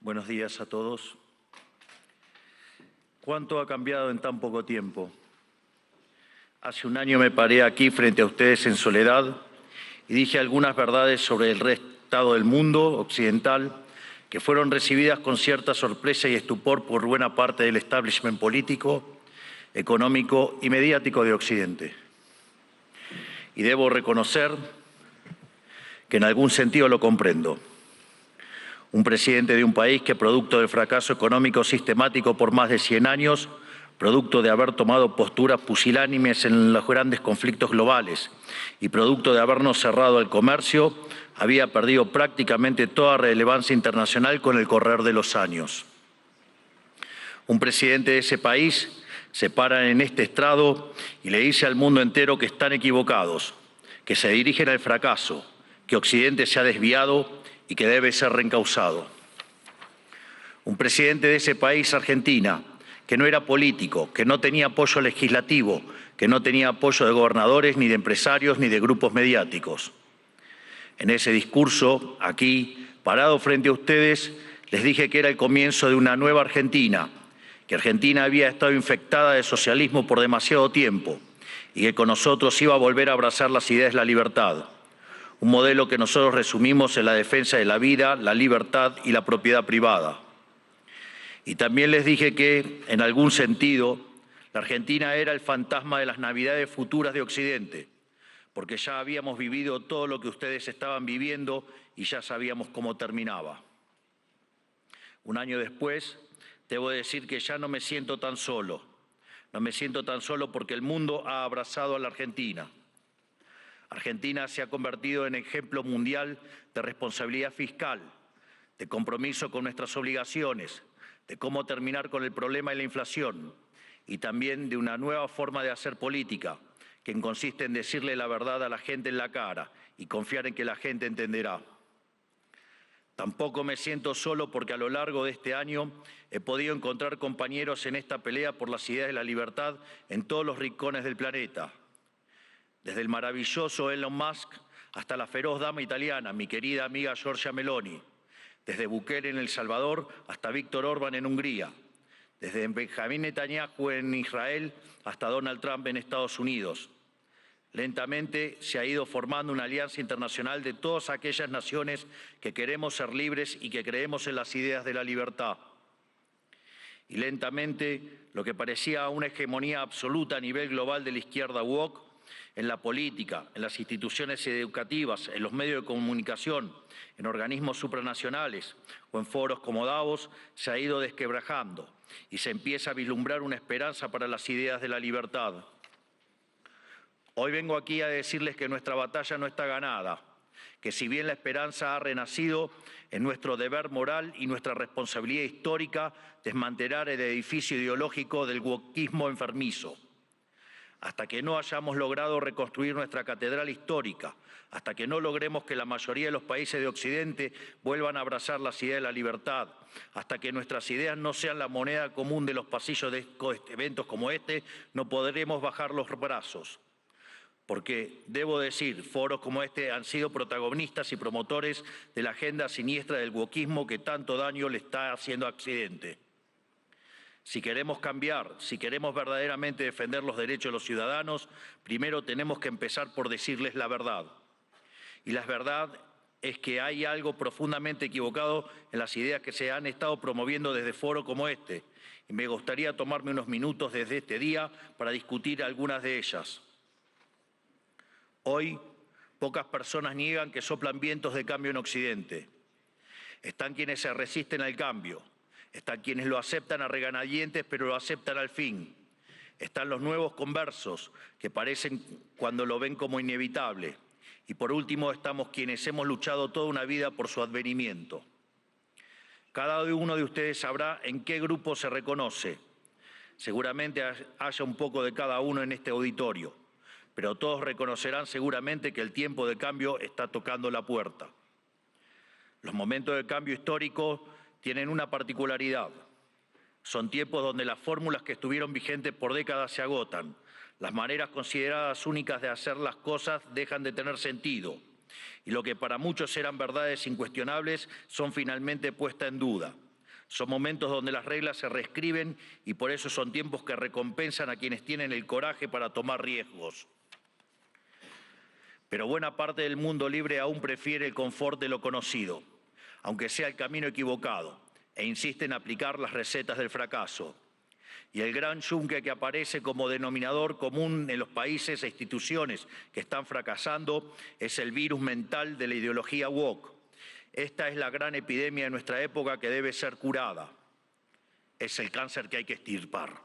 Buenos días a todos. ¿Cuánto ha cambiado en tan poco tiempo? Hace un año me paré aquí frente a ustedes en soledad y dije algunas verdades sobre el estado del mundo occidental que fueron recibidas con cierta sorpresa y estupor por buena parte del establishment político, económico y mediático de Occidente. Y debo reconocer que en algún sentido lo comprendo. Un presidente de un país que, producto del fracaso económico sistemático por más de 100 años, producto de haber tomado posturas pusilánimes en los grandes conflictos globales y producto de habernos cerrado al comercio, había perdido prácticamente toda relevancia internacional con el correr de los años. Un presidente de ese país se para en este estrado y le dice al mundo entero que están equivocados, que se dirigen al fracaso, que Occidente se ha desviado y que debe ser reencauzado. Un presidente de ese país, Argentina, que no era político, que no tenía apoyo legislativo, que no tenía apoyo de gobernadores, ni de empresarios, ni de grupos mediáticos. En ese discurso, aquí, parado frente a ustedes, les dije que era el comienzo de una nueva Argentina, que Argentina había estado infectada de socialismo por demasiado tiempo y que con nosotros iba a volver a abrazar las ideas de la libertad. Un modelo que nosotros resumimos en la defensa de la vida, la libertad y la propiedad privada. Y también les dije que, en algún sentido, la Argentina era el fantasma de las Navidades futuras de Occidente, porque ya habíamos vivido todo lo que ustedes estaban viviendo y ya sabíamos cómo terminaba. Un año después, debo decir que ya no me siento tan solo. No me siento tan solo porque el mundo ha abrazado a la Argentina. Argentina se ha convertido en ejemplo mundial de responsabilidad fiscal, de compromiso con nuestras obligaciones, de cómo terminar con el problema de la inflación y también de una nueva forma de hacer política, que consiste en decirle la verdad a la gente en la cara y confiar en que la gente entenderá. Tampoco me siento solo porque a lo largo de este año he podido encontrar compañeros en esta pelea por las ideas de la libertad en todos los rincones del planeta. Desde el maravilloso Elon Musk hasta la feroz dama italiana, mi querida amiga Giorgia Meloni. Desde Bukele en El Salvador hasta Víctor Orbán en Hungría. Desde Benjamín Netanyahu en Israel hasta Donald Trump en Estados Unidos. Lentamente se ha ido formando una alianza internacional de todas aquellas naciones que queremos ser libres y que creemos en las ideas de la libertad. Y lentamente lo que parecía una hegemonía absoluta a nivel global de la izquierda woke, en la política, en las instituciones educativas, en los medios de comunicación, en organismos supranacionales o en foros como Davos, se ha ido desquebrajando y se empieza a vislumbrar una esperanza para las ideas de la libertad. Hoy vengo aquí a decirles que nuestra batalla no está ganada, que si bien la esperanza ha renacido, es nuestro deber moral y nuestra responsabilidad histórica desmantelar el edificio ideológico del wokismo enfermizo. Hasta que no hayamos logrado reconstruir nuestra catedral histórica, hasta que no logremos que la mayoría de los países de Occidente vuelvan a abrazar las ideas de la libertad, hasta que nuestras ideas no sean la moneda común de los pasillos de eventos como este, no podremos bajar los brazos. Porque, debo decir, foros como este han sido protagonistas y promotores de la agenda siniestra del wokismo que tanto daño le está haciendo a Occidente. Si queremos cambiar, si queremos verdaderamente defender los derechos de los ciudadanos, primero tenemos que empezar por decirles la verdad. Y la verdad es que hay algo profundamente equivocado en las ideas que se han estado promoviendo desde foros como este. Y me gustaría tomarme unos minutos desde este día para discutir algunas de ellas. Hoy, pocas personas niegan que soplan vientos de cambio en Occidente. Están quienes se resisten al cambio. Están quienes lo aceptan a regañadientes, pero lo aceptan al fin. Están los nuevos conversos, que parecen cuando lo ven como inevitable. Y por último, estamos quienes hemos luchado toda una vida por su advenimiento. Cada uno de ustedes sabrá en qué grupo se reconoce. Seguramente haya un poco de cada uno en este auditorio, pero todos reconocerán seguramente que el tiempo de cambio está tocando la puerta. Los momentos de cambio histórico tienen una particularidad. Son tiempos donde las fórmulas que estuvieron vigentes por décadas se agotan. Las maneras consideradas únicas de hacer las cosas dejan de tener sentido. Y lo que para muchos eran verdades incuestionables son finalmente puestas en duda. Son momentos donde las reglas se reescriben y por eso son tiempos que recompensan a quienes tienen el coraje para tomar riesgos. Pero buena parte del mundo libre aún prefiere el confort de lo conocido, aunque sea el camino equivocado, e insiste en aplicar las recetas del fracaso. Y el gran yunque que aparece como denominador común en los países e instituciones que están fracasando es el virus mental de la ideología woke. Esta es la gran epidemia de nuestra época que debe ser curada. Es el cáncer que hay que extirpar.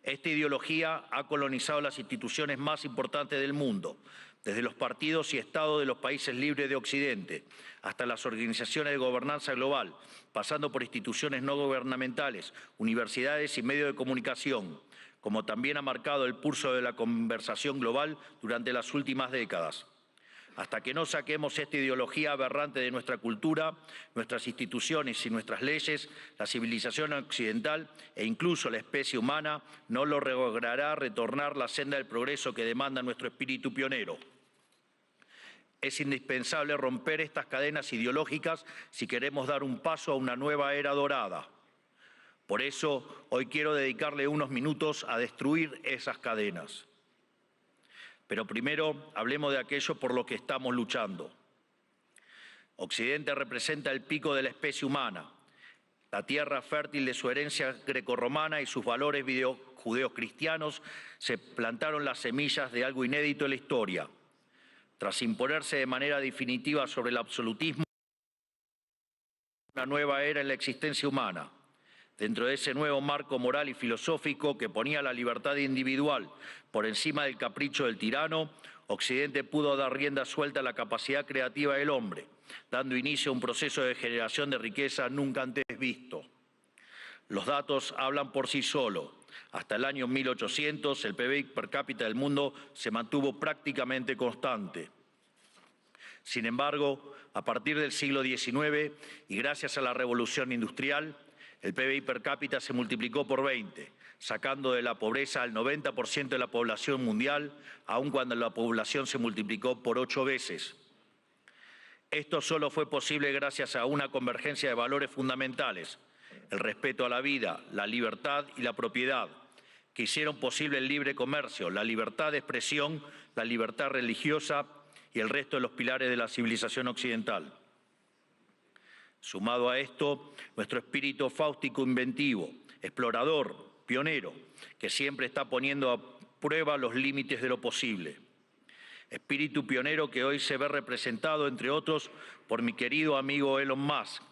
Esta ideología ha colonizado las instituciones más importantes del mundo, desde los partidos y estados de los países libres de Occidente, hasta las organizaciones de gobernanza global, pasando por instituciones no gubernamentales, universidades y medios de comunicación, como también ha marcado el pulso de la conversación global durante las últimas décadas. Hasta que no saquemos esta ideología aberrante de nuestra cultura, nuestras instituciones y nuestras leyes, la civilización occidental e incluso la especie humana no logrará retornar la senda del progreso que demanda nuestro espíritu pionero. Es indispensable romper estas cadenas ideológicas si queremos dar un paso a una nueva era dorada. Por eso, hoy quiero dedicarle unos minutos a destruir esas cadenas. Pero primero, hablemos de aquello por lo que estamos luchando. Occidente representa el pico de la especie humana, la tierra fértil de su herencia grecorromana y sus valores judeocristianos se plantaron las semillas de algo inédito en la historia. Tras imponerse de manera definitiva sobre el absolutismo, una nueva era en la existencia humana. Dentro de ese nuevo marco moral y filosófico que ponía la libertad individual por encima del capricho del tirano, Occidente pudo dar rienda suelta a la capacidad creativa del hombre, dando inicio a un proceso de generación de riqueza nunca antes visto. Los datos hablan por sí solos. Hasta el año 1800, el PBI per cápita del mundo se mantuvo prácticamente constante. Sin embargo, a partir del siglo XIX y gracias a la revolución industrial, el PBI per cápita se multiplicó por 20, sacando de la pobreza al 90% de la población mundial, aun cuando la población se multiplicó por 8 veces. Esto solo fue posible gracias a una convergencia de valores fundamentales, el respeto a la vida, la libertad y la propiedad, que hicieron posible el libre comercio, la libertad de expresión, la libertad religiosa y el resto de los pilares de la civilización occidental. Sumado a esto, nuestro espíritu fáustico inventivo, explorador, pionero, que siempre está poniendo a prueba los límites de lo posible. Espíritu pionero que hoy se ve representado, entre otros, por mi querido amigo Elon Musk,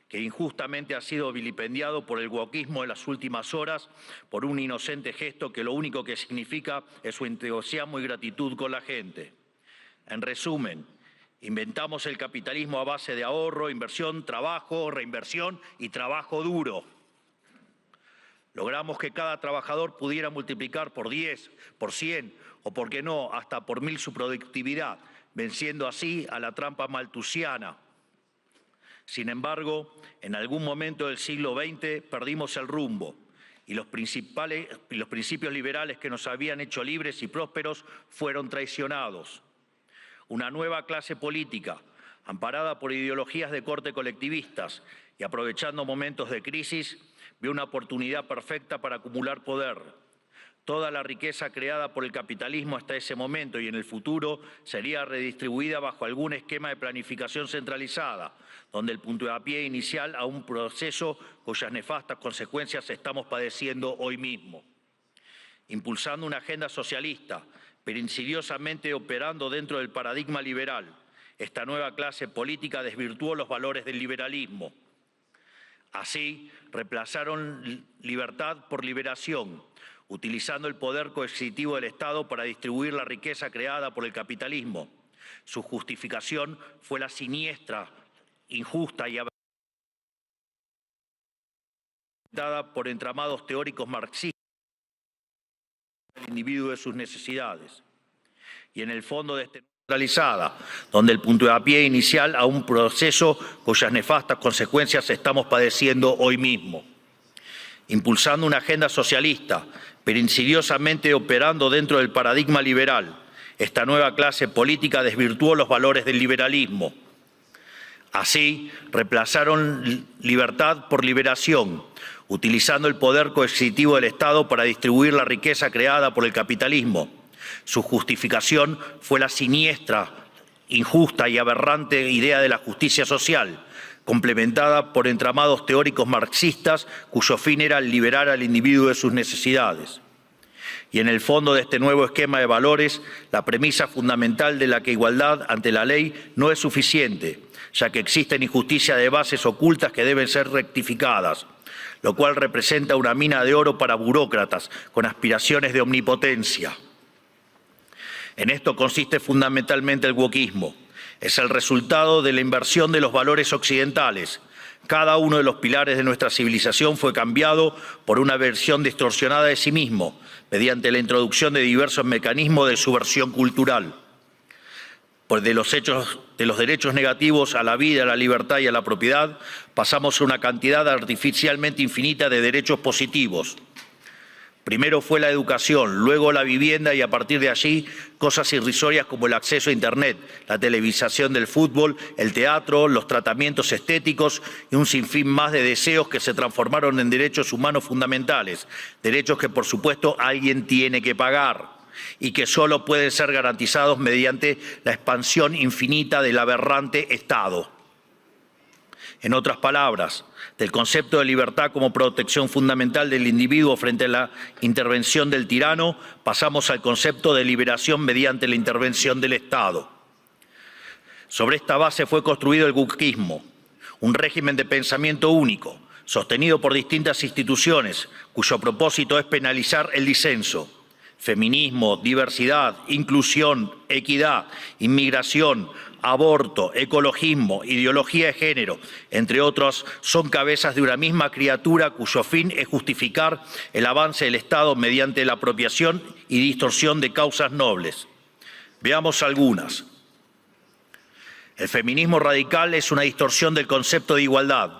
que injustamente ha sido vilipendiado por el wokismo en las últimas horas por un inocente gesto que lo único que significa es su entusiasmo y gratitud con la gente. En resumen, inventamos el capitalismo a base de ahorro, inversión, trabajo, reinversión y trabajo duro. Logramos que cada trabajador pudiera multiplicar por 10, por 100 o, por qué no, hasta por 1000 su productividad, venciendo así a la trampa malthusiana. Sin embargo, en algún momento del siglo XX perdimos el rumbo y los principios liberales que nos habían hecho libres y prósperos fueron traicionados. Una nueva clase política, amparada por ideologías de corte colectivistas y aprovechando momentos de crisis, vio una oportunidad perfecta para acumular poder. Toda la riqueza creada por el capitalismo hasta ese momento y en el futuro sería redistribuida bajo algún esquema de planificación centralizada, donde el puntapié inicial a un proceso cuyas nefastas consecuencias estamos padeciendo hoy mismo. Impulsando una agenda socialista, pero insidiosamente operando dentro del paradigma liberal, esta nueva clase política desvirtuó los valores del liberalismo. Así, reemplazaron libertad por liberación, utilizando el poder coercitivo del Estado para distribuir la riqueza creada por el capitalismo. Su justificación fue la siniestra, injusta y dada por entramados teóricos marxistas del individuo de sus necesidades. Y en el fondo de este centralizada, donde el puntapié inicial a un proceso cuyas nefastas consecuencias estamos padeciendo hoy mismo. Impulsando una agenda socialista, pero insidiosamente operando dentro del paradigma liberal, esta nueva clase política desvirtuó los valores del liberalismo. Así, reemplazaron libertad por liberación, utilizando el poder coercitivo del Estado para distribuir la riqueza creada por el capitalismo. Su justificación fue la siniestra, injusta y aberrante idea de la justicia social, complementada por entramados teóricos marxistas cuyo fin era liberar al individuo de sus necesidades. Y en el fondo de este nuevo esquema de valores, la premisa fundamental de la que igualdad ante la ley no es suficiente, ya que existen injusticias de bases ocultas que deben ser rectificadas, lo cual representa una mina de oro para burócratas con aspiraciones de omnipotencia. En esto consiste fundamentalmente el wokismo. Es el resultado de la inversión de los valores occidentales. Cada uno de los pilares de nuestra civilización fue cambiado por una versión distorsionada de sí mismo, mediante la introducción de diversos mecanismos de subversión cultural. De los derechos negativos a la vida, a la libertad y a la propiedad, pasamos a una cantidad artificialmente infinita de derechos positivos. Primero fue la educación, luego la vivienda y a partir de allí cosas irrisorias como el acceso a Internet, la televisación del fútbol, el teatro, los tratamientos estéticos y un sinfín más de deseos que se transformaron en derechos humanos fundamentales, derechos que por supuesto alguien tiene que pagar y que solo pueden ser garantizados mediante la expansión infinita del aberrante Estado. En otras palabras, del concepto de libertad como protección fundamental del individuo frente a la intervención del tirano, pasamos al concepto de liberación mediante la intervención del Estado. Sobre esta base fue construido el wokismo, un régimen de pensamiento único, sostenido por distintas instituciones, cuyo propósito es penalizar el disenso. Feminismo, diversidad, inclusión, equidad, inmigración, aborto, ecologismo, ideología de género, entre otros, son cabezas de una misma criatura cuyo fin es justificar el avance del Estado mediante la apropiación y distorsión de causas nobles. Veamos algunas. El feminismo radical es una distorsión del concepto de igualdad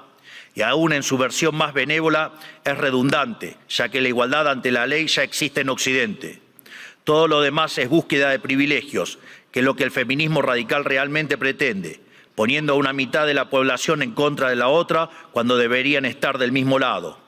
y aún en su versión más benévola es redundante, ya que la igualdad ante la ley ya existe en Occidente. Todo lo demás es búsqueda de privilegios, que es lo que el feminismo radical realmente pretende, poniendo a una mitad de la población en contra de la otra cuando deberían estar del mismo lado.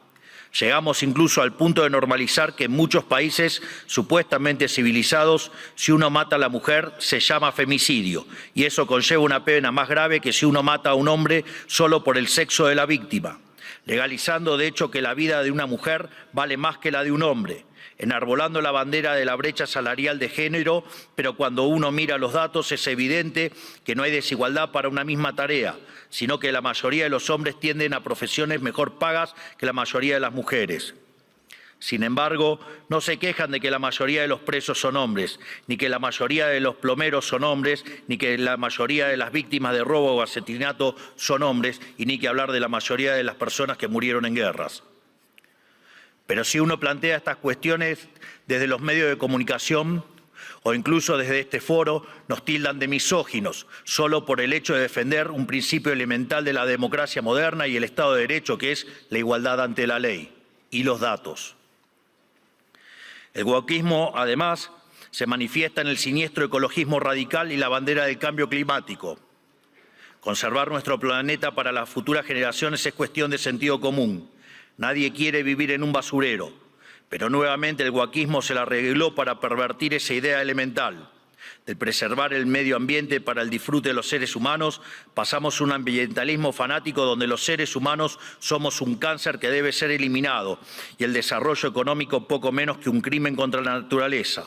Llegamos incluso al punto de normalizar que en muchos países supuestamente civilizados, si uno mata a la mujer se llama femicidio, y eso conlleva una pena más grave que si uno mata a un hombre solo por el sexo de la víctima, legalizando de hecho que la vida de una mujer vale más que la de un hombre, enarbolando la bandera de la brecha salarial de género, pero cuando uno mira los datos es evidente que no hay desigualdad para una misma tarea, sino que la mayoría de los hombres tienden a profesiones mejor pagas que la mayoría de las mujeres. Sin embargo, no se quejan de que la mayoría de los presos son hombres, ni que la mayoría de los plomeros son hombres, ni que la mayoría de las víctimas de robo o asesinato son hombres, y ni que hablar de la mayoría de las personas que murieron en guerras. Pero si uno plantea estas cuestiones desde los medios de comunicación o incluso desde este foro, nos tildan de misóginos, solo por el hecho de defender un principio elemental de la democracia moderna y el Estado de Derecho, que es la igualdad ante la ley y los datos. El wokismo, además, se manifiesta en el siniestro ecologismo radical y la bandera del cambio climático. Conservar nuestro planeta para las futuras generaciones es cuestión de sentido común. Nadie quiere vivir en un basurero, pero nuevamente el wokismo se la arregló para pervertir esa idea elemental. De preservar el medio ambiente para el disfrute de los seres humanos, pasamos a un ambientalismo fanático donde los seres humanos somos un cáncer que debe ser eliminado y el desarrollo económico poco menos que un crimen contra la naturaleza.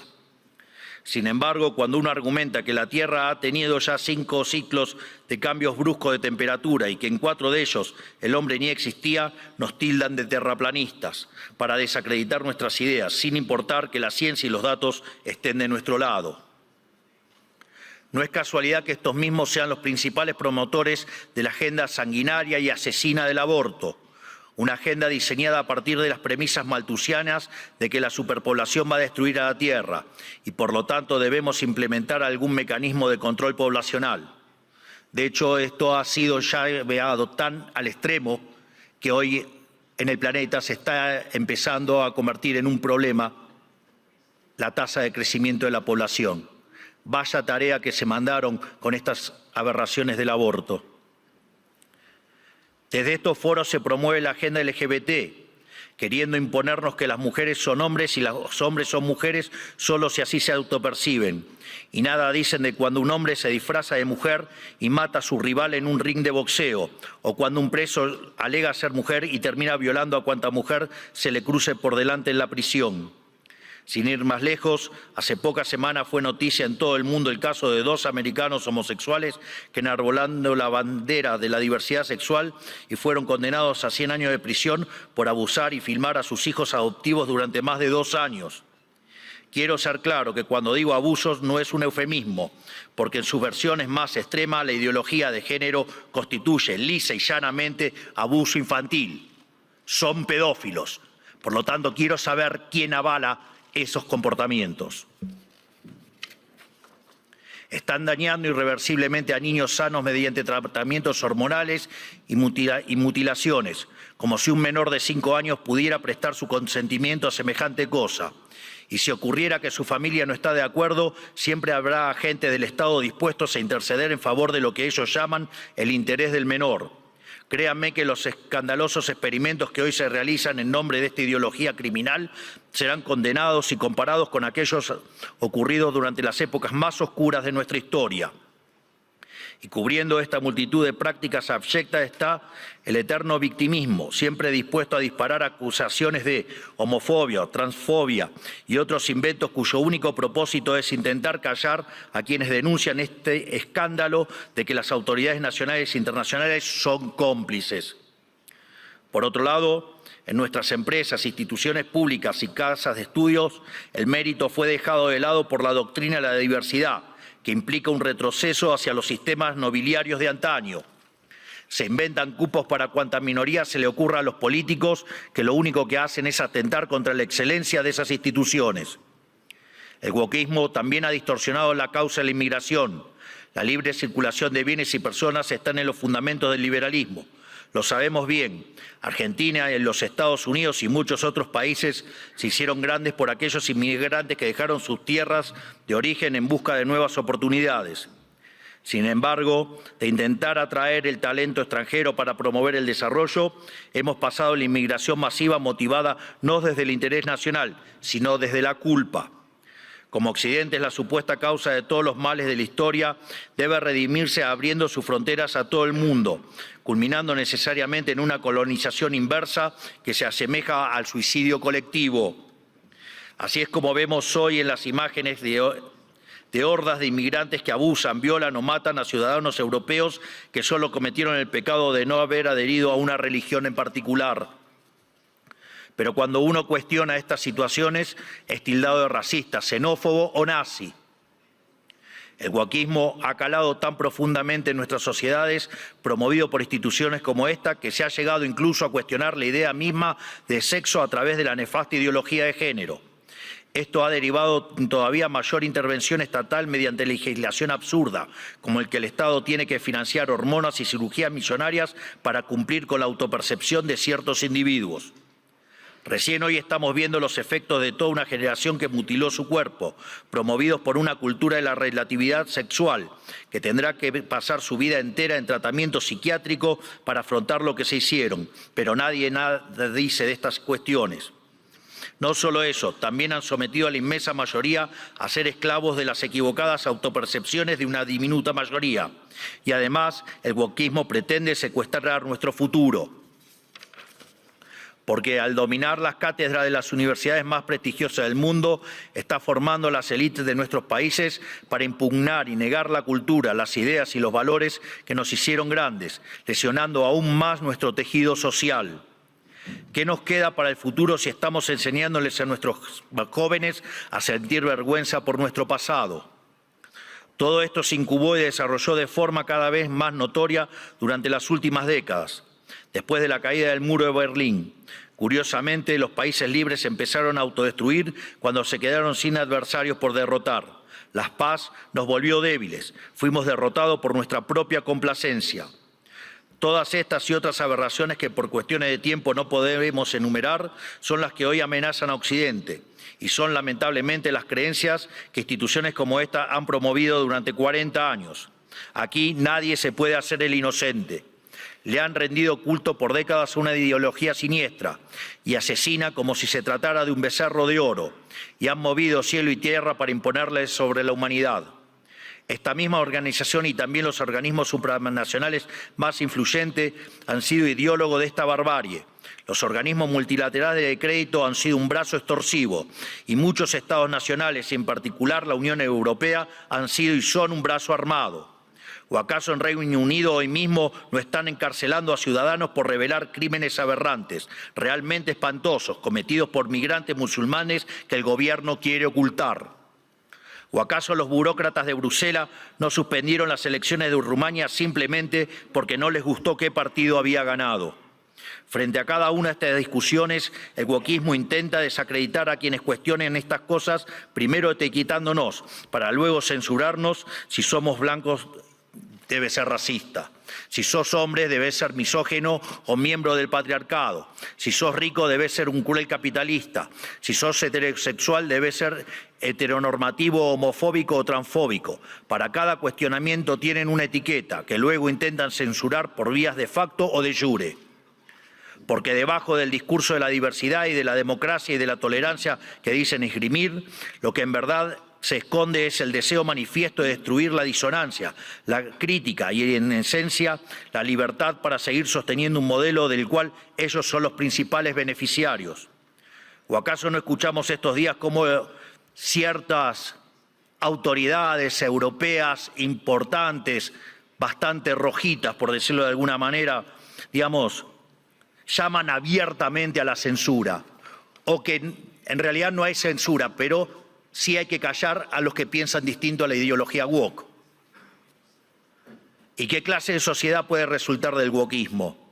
Sin embargo, cuando uno argumenta que la Tierra ha tenido ya 5 ciclos de cambios bruscos de temperatura y que en 4 de ellos el hombre ni existía, nos tildan de terraplanistas para desacreditar nuestras ideas, sin importar que la ciencia y los datos estén de nuestro lado. No es casualidad que estos mismos sean los principales promotores de la agenda sanguinaria y asesina del aborto. Una agenda diseñada a partir de las premisas malthusianas de que la superpoblación va a destruir a la Tierra y por lo tanto debemos implementar algún mecanismo de control poblacional. De hecho, esto ha sido ya llevado tan al extremo que hoy en el planeta se está empezando a convertir en un problema la tasa de crecimiento de la población. Vaya tarea que se mandaron con estas aberraciones del aborto. Desde estos foros se promueve la agenda LGBT, queriendo imponernos que las mujeres son hombres y los hombres son mujeres solo si así se autoperciben. Y nada dicen de cuando un hombre se disfraza de mujer y mata a su rival en un ring de boxeo, o cuando un preso alega ser mujer y termina violando a cuanta mujer se le cruce por delante en la prisión. Sin ir más lejos, hace pocas semanas fue noticia en todo el mundo el caso de 2 americanos homosexuales que enarbolando la bandera de la diversidad sexual y fueron condenados a 100 años de prisión por abusar y filmar a sus hijos adoptivos durante más de 2 años. Quiero ser claro que cuando digo abusos no es un eufemismo, porque en sus versiones más extremas la ideología de género constituye lisa y llanamente abuso infantil. Son pedófilos. Por lo tanto, quiero saber quién avala esos comportamientos. Están dañando irreversiblemente a niños sanos mediante tratamientos hormonales y mutilaciones, como si un menor de 5 años pudiera prestar su consentimiento a semejante cosa. Y si ocurriera que su familia no está de acuerdo, siempre habrá agentes del Estado dispuestos a interceder en favor de lo que ellos llaman el interés del menor. Créanme que los escandalosos experimentos que hoy se realizan en nombre de esta ideología criminal serán condenados y comparados con aquellos ocurridos durante las épocas más oscuras de nuestra historia. Y cubriendo esta multitud de prácticas abyectas está el eterno victimismo, siempre dispuesto a disparar acusaciones de homofobia, transfobia y otros inventos cuyo único propósito es intentar callar a quienes denuncian este escándalo de que las autoridades nacionales e internacionales son cómplices. Por otro lado, en nuestras empresas, instituciones públicas y casas de estudios, el mérito fue dejado de lado por la doctrina de la diversidad, que implica un retroceso hacia los sistemas nobiliarios de antaño. Se inventan cupos para cuanta minoría se le ocurra a los políticos, que lo único que hacen es atentar contra la excelencia de esas instituciones. El wokismo también ha distorsionado la causa de la inmigración. La libre circulación de bienes y personas están en los fundamentos del liberalismo. Lo sabemos bien. Argentina, los Estados Unidos y muchos otros países se hicieron grandes por aquellos inmigrantes que dejaron sus tierras de origen en busca de nuevas oportunidades. Sin embargo, de intentar atraer el talento extranjero para promover el desarrollo, hemos pasado a la inmigración masiva motivada no desde el interés nacional, sino desde la culpa. Como Occidente es la supuesta causa de todos los males de la historia, debe redimirse abriendo sus fronteras a todo el mundo, culminando necesariamente en una colonización inversa que se asemeja al suicidio colectivo. Así es como vemos hoy en las imágenes de hordas de inmigrantes que abusan, violan o matan a ciudadanos europeos que solo cometieron el pecado de no haber adherido a una religión en particular. Pero cuando uno cuestiona estas situaciones, es tildado de racista, xenófobo o nazi. El wokismo ha calado tan profundamente en nuestras sociedades, promovido por instituciones como esta, que se ha llegado incluso a cuestionar la idea misma de sexo a través de la nefasta ideología de género. Esto ha derivado en todavía mayor intervención estatal mediante legislación absurda, como el que el Estado tiene que financiar hormonas y cirugías millonarias para cumplir con la autopercepción de ciertos individuos. Recién hoy estamos viendo los efectos de toda una generación que mutiló su cuerpo, promovidos por una cultura de la relatividad sexual, que tendrá que pasar su vida entera en tratamiento psiquiátrico para afrontar lo que se hicieron, pero nadie nada dice de estas cuestiones. No solo eso, también han sometido a la inmensa mayoría a ser esclavos de las equivocadas autopercepciones de una diminuta mayoría. Y además, el wokismo pretende secuestrar nuestro futuro, porque al dominar las cátedras de las universidades más prestigiosas del mundo, está formando a las élites de nuestros países para impugnar y negar la cultura, las ideas y los valores que nos hicieron grandes, lesionando aún más nuestro tejido social. ¿Qué nos queda para el futuro si estamos enseñándoles a nuestros jóvenes a sentir vergüenza por nuestro pasado? Todo esto se incubó y desarrolló de forma cada vez más notoria durante las últimas décadas. Después de la caída del muro de Berlín, curiosamente, los países libres empezaron a autodestruir cuando se quedaron sin adversarios por derrotar. La paz nos volvió débiles, fuimos derrotados por nuestra propia complacencia. Todas estas y otras aberraciones que por cuestiones de tiempo no podemos enumerar son las que hoy amenazan a Occidente y son lamentablemente las creencias que instituciones como esta han promovido durante 40 años. Aquí nadie se puede hacer el inocente. Le han rendido culto por décadas a una ideología siniestra y asesina como si se tratara de un becerro de oro, y han movido cielo y tierra para imponerle sobre la humanidad. Esta misma organización y también los organismos supranacionales más influyentes han sido ideólogos de esta barbarie. Los organismos multilaterales de crédito han sido un brazo extorsivo y muchos estados nacionales, y en particular la Unión Europea, han sido y son un brazo armado. ¿O acaso en Reino Unido hoy mismo no están encarcelando a ciudadanos por revelar crímenes aberrantes, realmente espantosos, cometidos por migrantes musulmanes que el gobierno quiere ocultar? ¿O acaso los burócratas de Bruselas no suspendieron las elecciones de Rumania simplemente porque no les gustó qué partido había ganado? Frente a cada una de estas discusiones, el wokismo intenta desacreditar a quienes cuestionen estas cosas, primero etiquetándonos, para luego censurarnos. Si somos blancos, debe ser racista. Si sos hombre, debes ser misógino o miembro del patriarcado. Si sos rico, debes ser un cruel capitalista. Si sos heterosexual, debes ser heteronormativo, homofóbico o transfóbico. Para cada cuestionamiento tienen una etiqueta que luego intentan censurar por vías de facto o de jure. Porque debajo del discurso de la diversidad y de la democracia y de la tolerancia que dicen esgrimir, lo que en verdad se esconde es el deseo manifiesto de destruir la disonancia, la crítica y, en esencia, la libertad para seguir sosteniendo un modelo del cual ellos son los principales beneficiarios. ¿O acaso no escuchamos estos días cómo ciertas autoridades europeas importantes, bastante rojitas, por decirlo de alguna manera, llaman abiertamente a la censura? O que en realidad no hay censura, pero sí hay que callar a los que piensan distinto a la ideología woke. ¿Y qué clase de sociedad puede resultar del wokismo?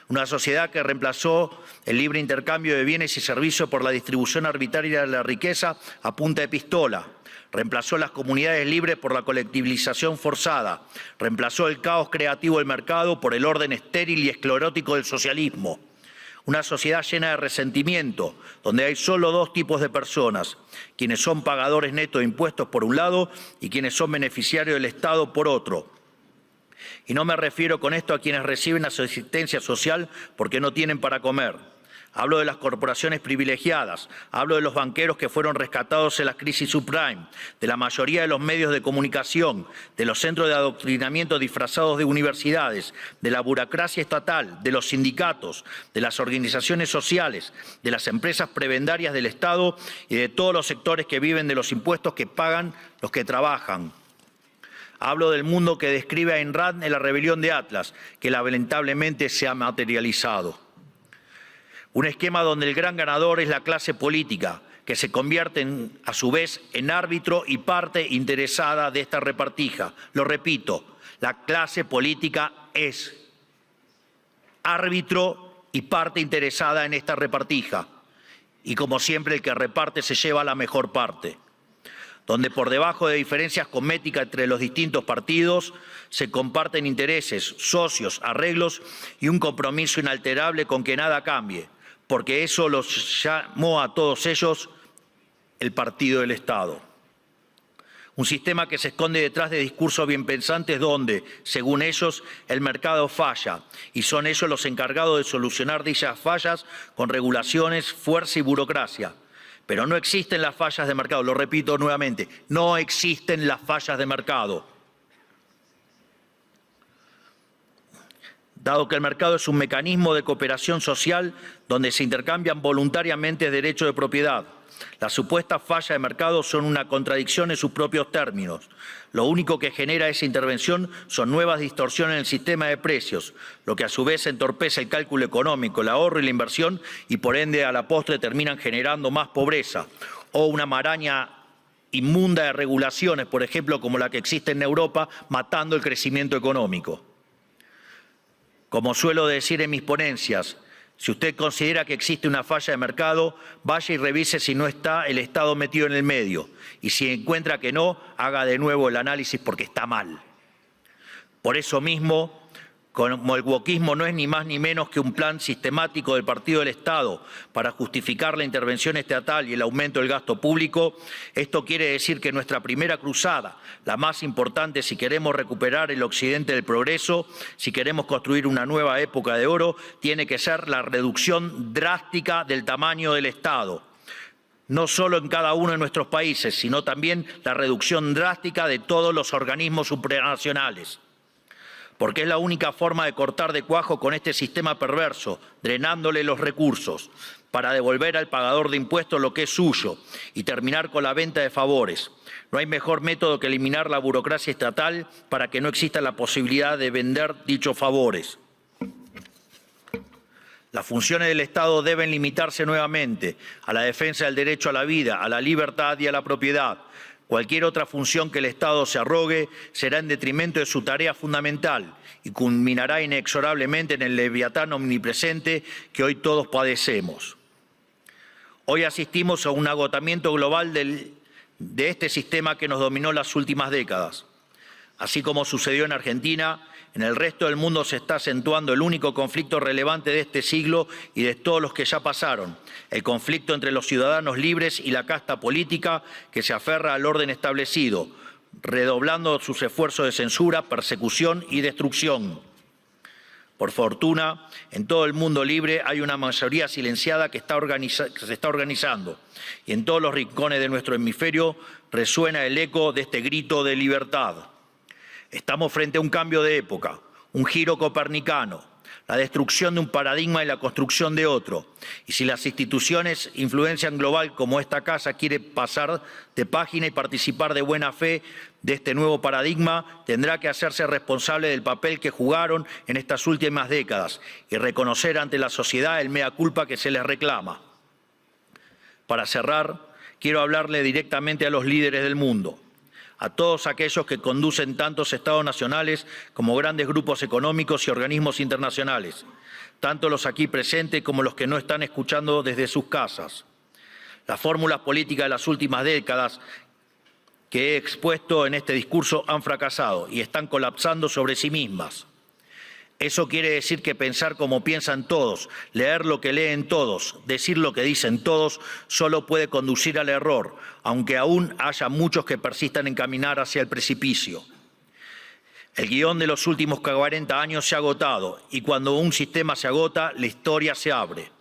Una sociedad que reemplazó el libre intercambio de bienes y servicios por la distribución arbitraria de la riqueza a punta de pistola. Reemplazó las comunidades libres por la colectivización forzada. Reemplazó el caos creativo del mercado por el orden estéril y esclerótico del socialismo. Una sociedad llena de resentimiento, donde hay solo dos tipos de personas: quienes son pagadores netos de impuestos por un lado y quienes son beneficiarios del Estado por otro. Y no me refiero con esto a quienes reciben asistencia social porque no tienen para comer. Hablo de las corporaciones privilegiadas, hablo de los banqueros que fueron rescatados en la crisis subprime, de la mayoría de los medios de comunicación, de los centros de adoctrinamiento disfrazados de universidades, de la burocracia estatal, de los sindicatos, de las organizaciones sociales, de las empresas prebendarias del Estado y de todos los sectores que viven de los impuestos que pagan los que trabajan. Hablo del mundo que describe Ayn Rand en La rebelión de Atlas, que lamentablemente se ha materializado. Un esquema donde el gran ganador es la clase política, que se convierte a su vez en árbitro y parte interesada de esta repartija. Lo repito, la clase política es árbitro y parte interesada en esta repartija. Y como siempre, el que reparte se lleva la mejor parte. Donde por debajo de diferencias cosméticas entre los distintos partidos se comparten intereses, socios, arreglos y un compromiso inalterable con que nada cambie, porque eso los llamó a todos ellos el partido del Estado. Un sistema que se esconde detrás de discursos bien pensantes donde, según ellos, el mercado falla y son ellos los encargados de solucionar dichas fallas con regulaciones, fuerza y burocracia. Pero no existen las fallas de mercado, lo repito nuevamente, no existen las fallas de mercado. Dado que el mercado es un mecanismo de cooperación social donde se intercambian voluntariamente derechos de propiedad, las supuestas fallas de mercado son una contradicción en sus propios términos. Lo único que genera esa intervención son nuevas distorsiones en el sistema de precios, lo que a su vez entorpece el cálculo económico, el ahorro y la inversión y por ende a la postre terminan generando más pobreza o una maraña inmunda de regulaciones, por ejemplo, como la que existe en Europa, matando el crecimiento económico. Como suelo decir en mis ponencias, si usted considera que existe una falla de mercado, vaya y revise si no está el Estado metido en el medio. Y si encuentra que no, haga de nuevo el análisis porque está mal. Por eso mismo, Como el wokismo no es ni más ni menos que un plan sistemático del Partido del Estado para justificar la intervención estatal y el aumento del gasto público, esto quiere decir que nuestra primera cruzada, la más importante si queremos recuperar el occidente del progreso, si queremos construir una nueva época de oro, tiene que ser la reducción drástica del tamaño del Estado. No solo en cada uno de nuestros países, sino también la reducción drástica de todos los organismos supranacionales. Porque es la única forma de cortar de cuajo con este sistema perverso, drenándole los recursos, para devolver al pagador de impuestos lo que es suyo y terminar con la venta de favores. No hay mejor método que eliminar la burocracia estatal para que no exista la posibilidad de vender dichos favores. Las funciones del Estado deben limitarse nuevamente a la defensa del derecho a la vida, a la libertad y a la propiedad. Cualquier otra función que el Estado se arrogue será en detrimento de su tarea fundamental y culminará inexorablemente en el leviatán omnipresente que hoy todos padecemos. Hoy asistimos a un agotamiento global de este sistema que nos dominó las últimas décadas. Así como sucedió en Argentina, en el resto del mundo se está acentuando el único conflicto relevante de este siglo y de todos los que ya pasaron, el conflicto entre los ciudadanos libres y la casta política que se aferra al orden establecido, redoblando sus esfuerzos de censura, persecución y destrucción. Por fortuna, en todo el mundo libre hay una mayoría silenciada que se está organizando y en todos los rincones de nuestro hemisferio resuena el eco de este grito de libertad. Estamos frente a un cambio de época, un giro copernicano, la destrucción de un paradigma y la construcción de otro. Y si las instituciones influencian global como esta casa quiere pasar de página y participar de buena fe de este nuevo paradigma, tendrá que hacerse responsable del papel que jugaron en estas últimas décadas y reconocer ante la sociedad el mea culpa que se les reclama. Para cerrar, quiero hablarle directamente a los líderes del mundo, a todos aquellos que conducen tantos estados nacionales como grandes grupos económicos y organismos internacionales, tanto los aquí presentes como los que no están escuchando desde sus casas. Las fórmulas políticas de las últimas décadas que he expuesto en este discurso han fracasado y están colapsando sobre sí mismas. Eso quiere decir que pensar como piensan todos, leer lo que leen todos, decir lo que dicen todos, solo puede conducir al error, aunque aún haya muchos que persistan en caminar hacia el precipicio. El guión de los últimos 40 años se ha agotado y cuando un sistema se agota, la historia se abre.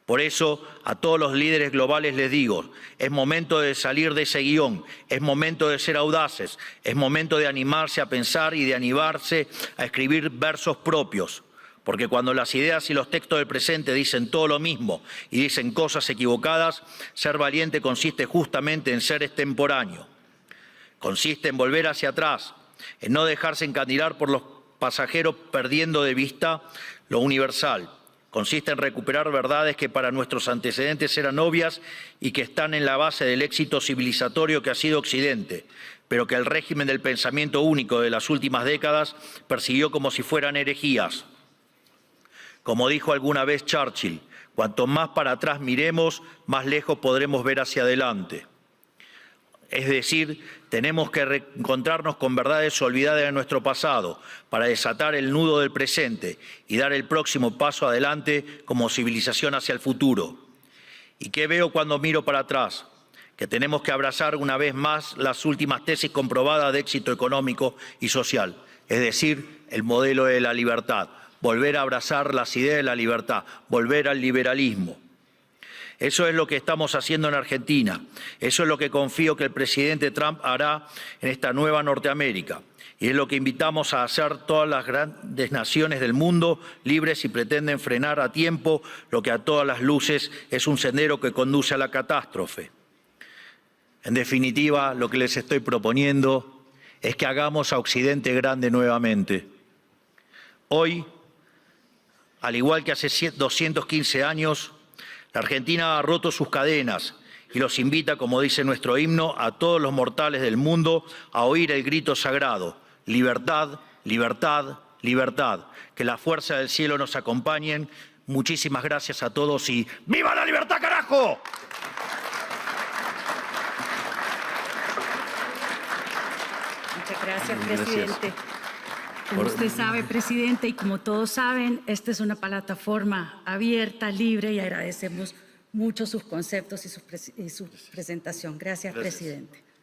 Por eso, a todos los líderes globales les digo, es momento de salir de ese guión, es momento de ser audaces, es momento de animarse a pensar y de animarse a escribir versos propios. Porque cuando las ideas y los textos del presente dicen todo lo mismo y dicen cosas equivocadas, ser valiente consiste justamente en ser extemporáneo. Consiste en volver hacia atrás, en no dejarse encandilar por los pasajeros perdiendo de vista lo universal. Consiste en recuperar verdades que para nuestros antecedentes eran obvias y que están en la base del éxito civilizatorio que ha sido Occidente, pero que el régimen del pensamiento único de las últimas décadas persiguió como si fueran herejías. Como dijo alguna vez Churchill, cuanto más para atrás miremos, más lejos podremos ver hacia adelante. Es decir, tenemos que reencontrarnos con verdades olvidadas de nuestro pasado para desatar el nudo del presente y dar el próximo paso adelante como civilización hacia el futuro. ¿Y qué veo cuando miro para atrás? Que tenemos que abrazar una vez más las últimas tesis comprobadas de éxito económico y social, es decir, el modelo de la libertad, volver a abrazar las ideas de la libertad, volver al liberalismo. Eso es lo que estamos haciendo en Argentina. Eso es lo que confío que el presidente Trump hará en esta nueva Norteamérica. Y es lo que invitamos a hacer todas las grandes naciones del mundo libres si pretenden frenar a tiempo lo que a todas las luces es un sendero que conduce a la catástrofe. En definitiva, lo que les estoy proponiendo es que hagamos a Occidente grande nuevamente. Hoy, al igual que hace 215 años, la Argentina ha roto sus cadenas y los invita, como dice nuestro himno, a todos los mortales del mundo a oír el grito sagrado: libertad, libertad, libertad. Que la fuerza del cielo nos acompañen. Muchísimas gracias a todos y ¡viva la libertad, carajo! Muchas gracias, presidente. Como usted sabe, presidente, y como todos saben, esta es una plataforma abierta, libre, y agradecemos mucho sus conceptos y su presentación. Gracias, presidente.